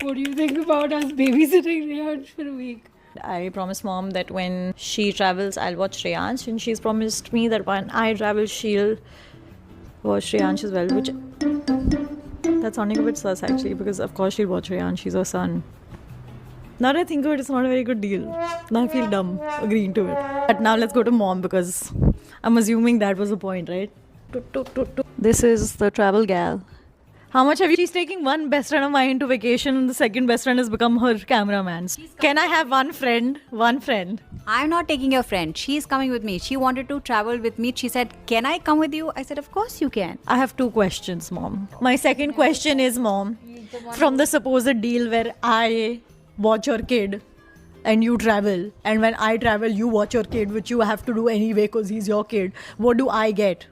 What do you think about us babysitting Rehan for a week? I promised mom that when she travels, I'll watch Shreyansh, and she's promised me that when I travel, she'll watch Shreyansh as well. Which that's sounding a bit sus actually, because of course she'll watch Shreyansh. She's her son. Now that I think of it, it's not a very good deal. Now I feel dumb agreeing to it. But now let's go to mom, because I'm assuming that was the point, right? This is the travel gal. How much have you? She's taking one best friend of mine to vacation, and the second best friend has become her cameraman. Can I have one friend? One friend. I'm not taking your friend. She's coming with me. She wanted to travel with me. She said, "Can I come with you?" I said, "Of course you can." I have two questions, mom. My second question is, mom, from the supposed deal where I watch your kid and you travel, and when I travel, you watch your kid, which you have to do anyway because he's your kid, what do I get?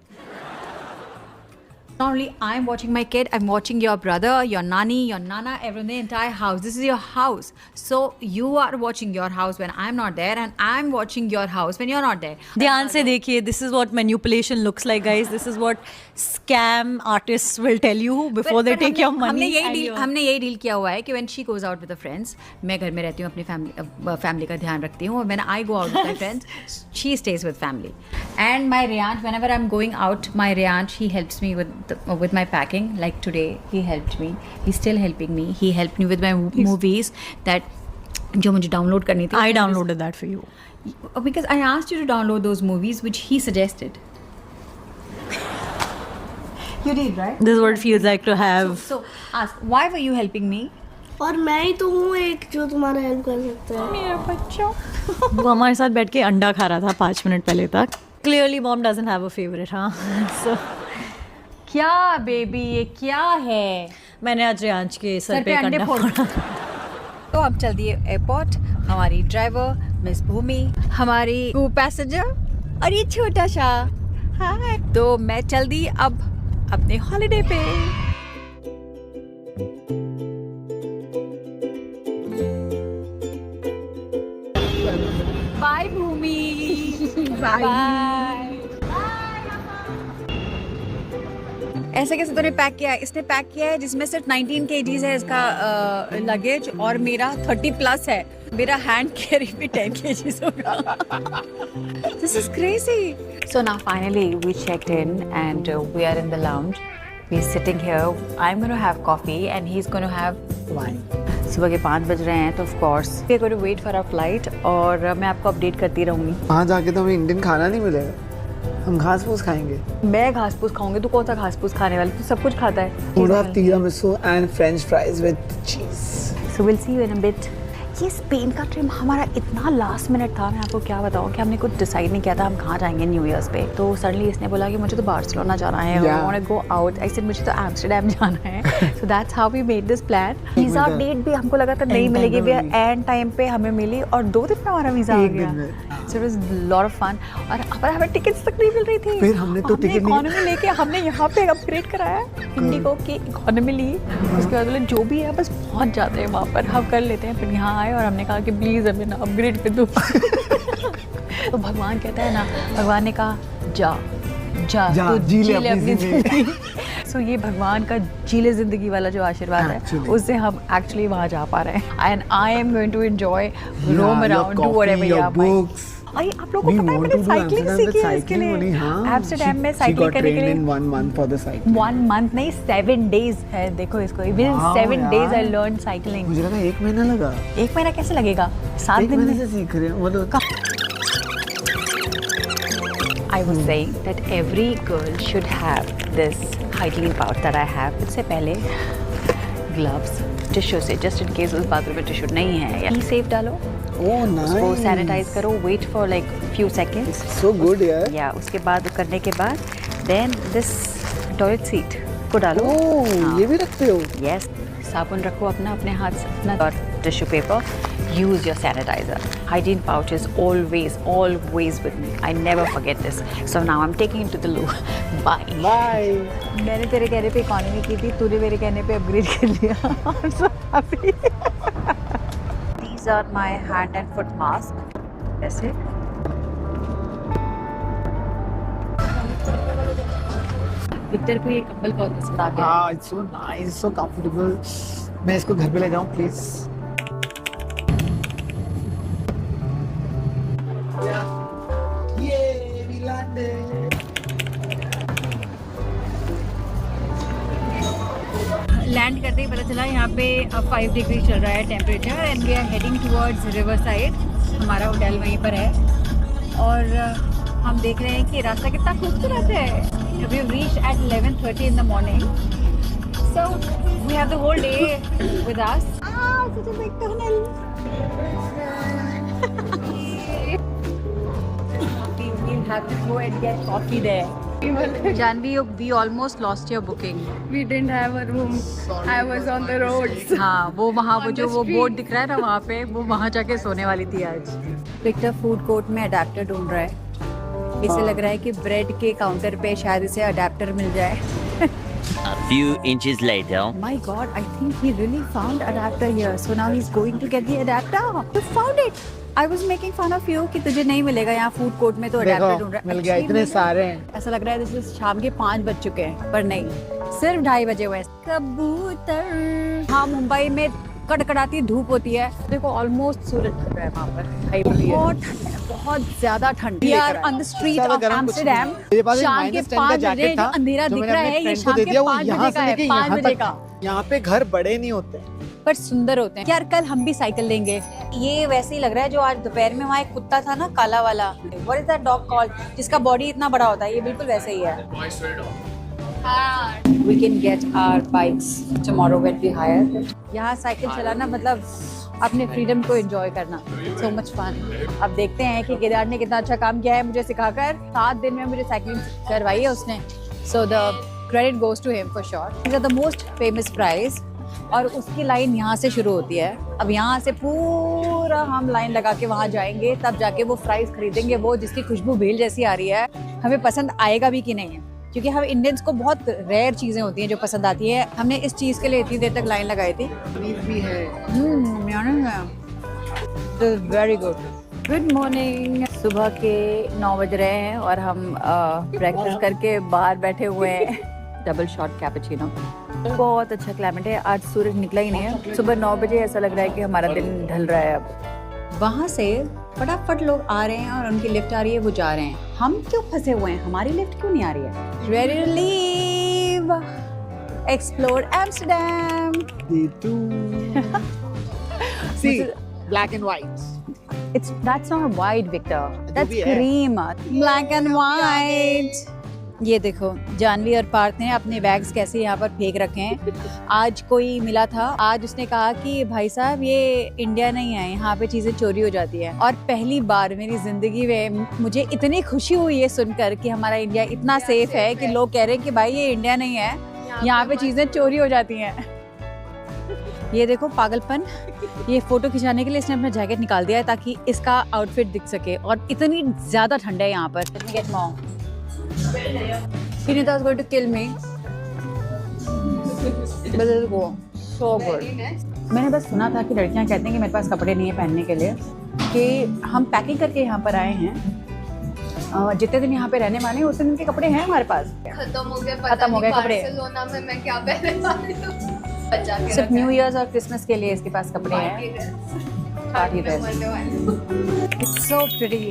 Not only I'm watching my kid, I'm watching your brother, your nanny, your nana, everyone, the entire house. This is your house. So you are watching your house when I'm not there, and I'm watching your house when you're not there. ध्यान से देखिए, this is what manipulation looks like, guys. This is what scam artists will tell you before they take your money. हमने यही deal किया हुआ है कि when she goes out with her friends, मैं घर में रहती हूँ, अपनी family का ध्यान रखती हूँ. When I go out with my friends, she stays with family. And my Rehansh, whenever I'm going out, my Rehansh, he helps me with my packing. Like today, he helped me. He's still helping me. He helped me with my movies that जो मुझे download करनी थी. I downloaded that for you. Because I asked you to download those movies which he suggested. You did, right? This is what it feels like to have. So ask, why were you helping me? और मैं ही तो हूँ एक जो तुम्हारा help कर सकता है. मेरा बच्चा. वो हमारे साथ बैठ के अंडा खा रहा था 5 मिनट पहले तक. Clearly, mom doesn't have a favorite, हाँ. So क्या बेबी ये क्या है? मैंने आज रेयांश के सर पे अंडा फोड़ा. तो अब चल दिए एयरपोर्ट. हमारी ड्राइवर मिस भूमि, हमारी पैसेंजर और ये छोटा सा. हाय. तो मैं चल दी अब अपने हॉलिडे पे. बाय भूमि. बाय. ऐसे कैसे तूने पैक किया है? इसने पैक किया है जिसमें सिर्फ 19 kgs है इसका लगेज, और मेरा 30+ है. मेरा हैंड कैरी भी 10 kgs होगा. This is crazy. So now finally we checked in and we are in the lounge. We're sitting here. I'm going to have coffee and he's going to have wine. सुबह के 5 बज रहे हैं तो of course we're going to wait for our flight, और मैं आपको update करती रहूँगी. वहाँ जाके तो हमें इंडियन खाना नहीं मिलेगा. हम घास फूस खाएंगे. मैं घास फूस खाऊंगी. तू कौन सा घास फूस खाने वाली? तू सब कुछ खाता है. पूरा tiramisu and French fries with cheese. So we'll see you in a bit. ये स्पेन का ट्रिप हमारा इतना लास्ट मिनट था. मैं आपको क्या बताऊँ कि हमने कुछ डिसाइड नहीं किया था हम कहाँ जाएंगे न्यू ईयर्स पे. तो सडनली इसने बोला कि मुझे तो बार्सिलोना जाना है. I want to go out. I said मुझे तो एम्स्टर्डम जाना है. So that's how we made this plan. Visa date भी हमको लगा था नहीं मिलेगी. एंड टाइम पे हमें मिली और 2 दिन में हमारा वीज़ा आ गया. So it was a lot of fun. और हमें टिकट्स तक नहीं मिल रही थी. फिर हमने तो टिकट इकोनॉमी लेके हमने यहाँ पे अपग्रेड कराया. इंडिगो की इकोनॉमी ली. उसके बाद बोले जो भी है बस पहुँच जाते हैं वहाँ पर, हम कर लेते हैं. फिर यहाँ आए और हमने कहा कि प्लीज़ हमें ना अपग्रेड कर दो. तो भगवान कहता है ना, भगवान ने कहा जा जा तो जी ले अपनी जिंदगी. सो ये भगवान का जीले जिंदगी वाला जो आशीर्वाद है, उससे हम एक्चुअली वहाँ जा पा रहे हैं. And I am going to enjoy roam around, do whatever you want. अरे आप लोगों को पता है मैंने साइकिलिंग सीखी है इसके लिए. एम्स्टर्डम में साइकिलिंग करने के लिए 1 month for the cycling. 1 month नहीं 7 days है. देखो इसको. Within 7 days I learned cycling. मुझे लगा 1 महीना लगा. 1 महीना कैसे लगेगा? 7 दिन में से सीख रहे हो. मतलब I was saying that every girl should have this hygiene pouch that I have. इससे पहले gloves, टिश्यू से just in case उस बाथरूम में टिश्यू नहीं है, या सेफ डालो. उसको सैनिटाइज करो. Wait for like few seconds. So good यार. या उसके बाद करने के बाद देन दिस टॉयलेट सीट को डालो. ये भी रखते हो? यस. साबुन रखो अपने हाथ से अपना, और tissue paper. Use your sanitiser. Hygiene pouch is always with me. I never forget this. So now I am taking to the loo. Bye bye. मैंने तेरे कहने पे इकोनॉमी की थी, तूने मेरे कहने पे अपग्रेड कर लिया. I am so happy. These are my hand and foot mask. ऐसे. विक्टर को ये कंबल बहुत पसंद आ गया. It's so nice, so comfortable. मैं इसको घर पे ले जाऊं प्लीज? लैंड करते ही पता चला यहाँ पे 5 डिग्री चल रहा है temperature and we are heading towards river side. हमारा होटल वहीं पर है और हम देख रहे हैं कि रास्ता कितना खूबसूरत है। We reach at 11:30 in the morning, so we have the whole day with us. such a big tunnel. We'll have to go and get coffee there. Janvi, we almost lost your booking. We didn't have a room. I was on the roads. हाँ, वो वहाँ वो जो वो board दिख रहा है ना वहाँ पे, वो वहाँ जाके सोने वाली थी आज। विक्टर फूड कोर्ट में अडेप्टर ढूंढ रहा है। इसे लग रहा है कि ब्रेड के काउंटर पे शायद इसे अडेप्टर मिल जाए। A few inches later. My God, I think he really found adapter here. So now he's going to get the adapter. You found it. I was making fun of you कि तुझे नहीं मिलेगा यहाँ food court में, तो adapter ढूंढ रहा है। मिल गया, इतने सारे हैं। ऐसा लग रहा है जैसे शाम के 5 बज चुके हैं, पर नहीं, सिर्फ 2:30 बजे हुए हैं। कबूतर। हाँ, मुंबई में कड़कड़ाती धूप होती है। देखो ऑलमोस्ट सूरज ढल रहा है वहाँ पर। बहुत ठंड है, बहुत ज्यादा ठंड। We are on the street of Amsterdam. शाम के 5 बजे जो अंधेरा दिख रहा है, ये शाम के 5 बजे का है, 5 बजे का। यहाँ पे घर बड़े नहीं होते पर सुंदर होते हैं। यार कल हम भी साइकिल लेंगे। ये वैसे ही लग रहा है जो आज दोपहर में वहाँ एक कुत्ता था ना, काला वाला। What is that dog called? जिसका बॉडी इतना बड़ा होता है, ये बिल्कुल वैसे ही है। We can get our bikes tomorrow when we hire. यहाँ साइकिल चलाना मतलब अपने फ्रीडम को एंजॉय करना। So much fun. अब देखते हैं कि केदार ने कितना अच्छा काम किया है मुझे सिखाकर। 7 दिन में मुझे साइकिलिंग करवाई है उसने। So the credit goes to him for sure. These are the most famous fries. और उसकी लाइन यहाँ से शुरू होती है। अब यहाँ से पूरा हम लाइन लगा के वहाँ जाएंगे, तब जाके वो फ्राइज खरीदेंगे, वो जिसकी खुशबू भेल जैसी आ रही है। हमें पसंद आएगा भी कि नहीं, क्योंकि हम इंडियंस को बहुत रेयर चीज़ें होती हैं जो पसंद आती है। हमने इस चीज़ के लिए इतनी देर तक लाइन लगाई थी। भी है। Very good morning. सुबह के 9 बज रहे हैं और हम ब्रेकफास्ट करके बाहर बैठे हुए हैं। Double shot cappuccino. बहुत अच्छा क्लाइमेट है, आज सूरज निकला ही नहीं है। सुबह 9 बजे ऐसा लग रहा है कि हमारा दिन ढल रहा है। अब वहाँ से फटाफट लोग आ रहे हैं और उनकी लिफ्ट आ रही है, वो जा रहे हैं। हम क्यों फंसे हुए हैं? हमारी लिफ्ट क्यों नहीं आ रही है? Ready to leave, explore Amsterdam. See, black and white. That's not white, Victor. That's cream. Black and white. ये देखो जानवी और पार्थ ने अपने बैग्स कैसे यहाँ पर फेंक रखे हैं। आज कोई मिला था, आज उसने कहा कि भाई साहब ये इंडिया नहीं है, यहाँ पे चीजें चोरी हो जाती है। और पहली बार मेरी जिंदगी में मुझे इतनी खुशी हुई है सुनकर कि हमारा इंडिया इतना सेफ है कि लोग कह रहे हैं कि भाई ये इंडिया नहीं है, यहाँ पे चीजें चोरी हो जाती हैं। ये देखो पागलपन। ये फोटो खिंचाने के लिए इसने अपना जैकेट निकाल दिया है ताकि इसका आउटफिट दिख सके, और इतनी ज्यादा ठंड है यहाँ पर। Let me get more. Hinita was going to kill me. But it was so good. मैंने बस सुना था कि लड़कियां कहती हैं कि मेरे पास कपड़े नहीं है पहनने के लिए, कि हम पैकिंग करके यहाँ पर आए हैं। जितने दिन यहाँ पे रहने वाले हैं उतने दिन के कपड़े हैं हमारे पास। खत्म हो गए कपड़े। बार्सिलोना में मैं क्या पहनने वाली हूँ? सिर्फ न्यू ईयर्स और क्रिसमस के लिए इसके पास कपड़े हैं। Party dress. It's so pretty,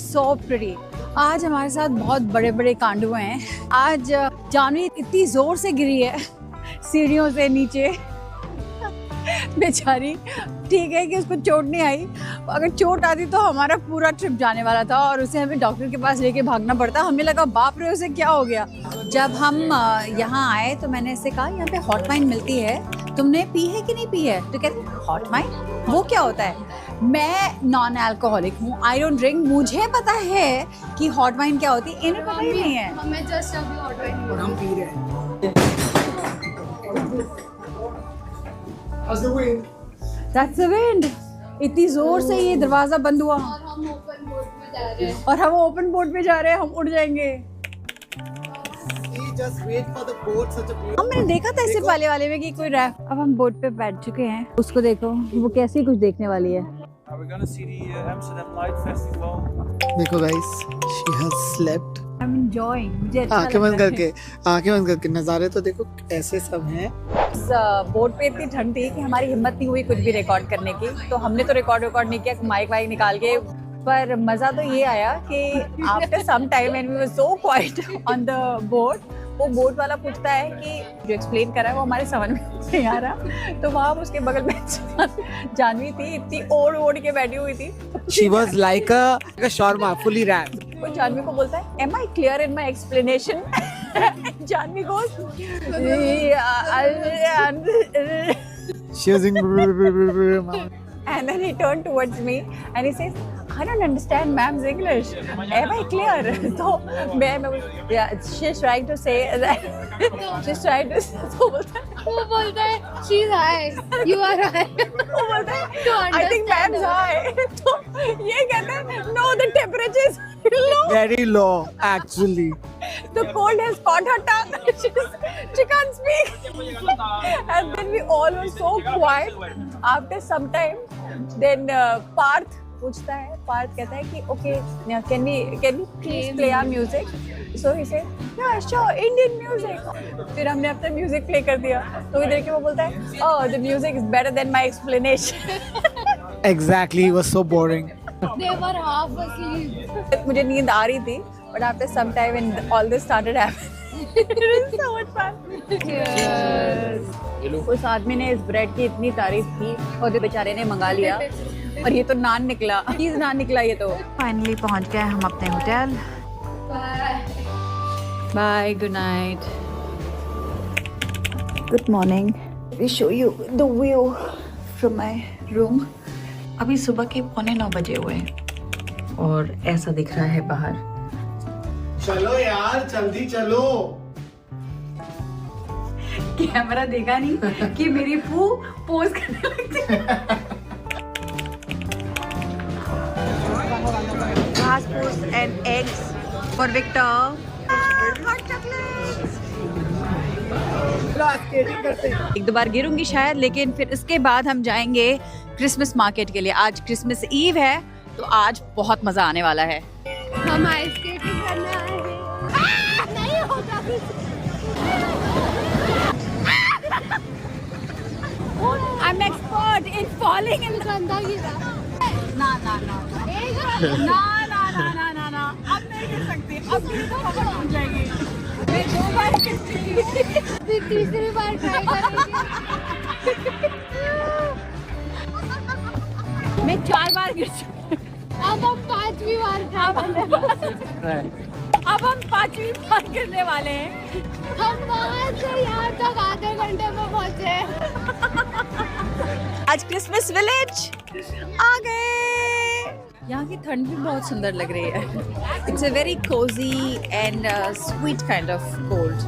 so pretty. आज हमारे साथ बहुत बड़े बड़े कांड हुए हैं। आज जानवी इतनी जोर से गिरी है सीढ़ियों से नीचे, बेचारी। ठीक है कि उसको चोट नहीं आई, अगर चोट आती तो हमारा पूरा ट्रिप जाने वाला था और उसे हमें डॉक्टर के पास लेके भागना पड़ता। हमें लगा बाप रे उसे क्या हो गया। जब हम यहाँ आए तो मैंने इससे कहा यहाँ पे हॉट वाइन मिलती है, तुमने पी है कि नहीं पी है? तो कहते हॉट वाइन वो क्या होता है? मैं नॉन अल्कोहलिक हूँ, आई डोंट ड्रिंक, मुझे पता है कि हॉट वाइन क्या होती है, इन्हें पता ही नहीं है। हमें जस्ट अभी हॉट वाइन और हम पी रहे हैं। How's the wind? That's the wind. इतनी जोर से ये दरवाजा बंद हुआ और हम ओपन बोट में जा रहे हैं। और हम ओपन बोट पे जा रहे हैं, हम उड़ जाएंगे। Just wait for the boat, such a beautiful. हम मैंने देखा था इससे पहले वाले में कि कोई रैफ्ट। अब हम बोट पे बैठ चुके हैं, उसको देखो वो कैसी कुछ देखने वाली है। We're gonna see the Amsterdam Light Festival. देखो guys, she has slept I'm enjoying. मुझे अच्छा आंखें बंद लग रहा है। करके, आंखें बंद करके नज़ारे तो देखो ऐसे सब हैं। इस बोर्ड पे इतनी ठंड थी कि हमारी हिम्मत नहीं हुई कुछ भी रिकॉर्ड करने की, तो हमने तो रिकॉर्ड नहीं किया माइक वाइक निकाल के। पर मज़ा तो ये आया कि after some time and we were so quite on the board, वो बोर्ड वाला पूछता है कि जो एक्सप्लेन कर रहा है वो हमारे समझ में नहीं आ रहा, तो वहाँ उसके बगल में जानवी थी, इतनी ओढ़ के बैठी हुई थी। She was like a shawarma, fully wrapped. वो जानवी को बोलता है am I clear in my explanation? Janvi goes She was in. and then he turned towards me and he says I don't understand ma'am's English, am I clear? तो मैं yeah, she's trying to say that she's trying to तो बोलता है she's high, you are high. वो बोलता है To I think ma'am's high. तो ये कहता है no, the temperature is low. Very low, actually. The cold has caught her tongue. She can't speak. And then we all were so quiet. After some time, then Parth पूछता है, Parth कहता है कि okay, can we please play our music? So he said, yeah, sure, Indian music. फिर हमने अपना music play कर दिया. तो इधर के वो बोलता है, oh, the music is better than my explanation. Exactly, it was so boring. They were half asleep. मुझे नींद आ रही थी, but after some time when all this started happening, it was so much fun. Cheers. उस आदमी ने इस bread की इतनी तारीफ की और बेचारे ने मंगा लिया, और ये तो नान निकला, चीज नान निकला ये तो। फाइनली पहुंच गए हम अपने hotel. Bye, good night, good morning. We show you the view from my room. अभी सुबह के 9:15 बजे हुए हैं और ऐसा दिख रहा है बाहर। चलो यार, जल्दी चलो। कैमरा देखा नहीं कि मेरी फू पोज करने लगती है। Passports and eggs for Victor. Hot chocolates. एक दो बार गिरूंगी शायद, लेकिन फिर इसके बाद हम जाएंगे क्रिसमस मार्केट के लिए। आज क्रिसमस ईव है, तो आज बहुत मजा आने वाला है। हम आइस स्केटिंग करने आए हैं। नहीं होता I'm expert in falling in गंदा गिरा। ना ना ना ना ना ना ना ना ना, अब नहीं गिर सकती, अब गिरी तो खबर हो जाएगी। मैं 2 बार गिर चुकी, फिर तीसरी बार ट्राई करेंगे। मैं 4 बार गिर चुकी, अब हम 5वीं बार ट्राई करने वाले हैं। अब हम 5वीं बार गिरने वाले हैं। हम वहाँ से यहाँ तक आधे घंटे में पहुँचे। आज क्रिसमस विलेज आ गए। यहाँ की ठंड भी बहुत सुंदर लग रही है। It's a very Cozi and sweet kind of cold.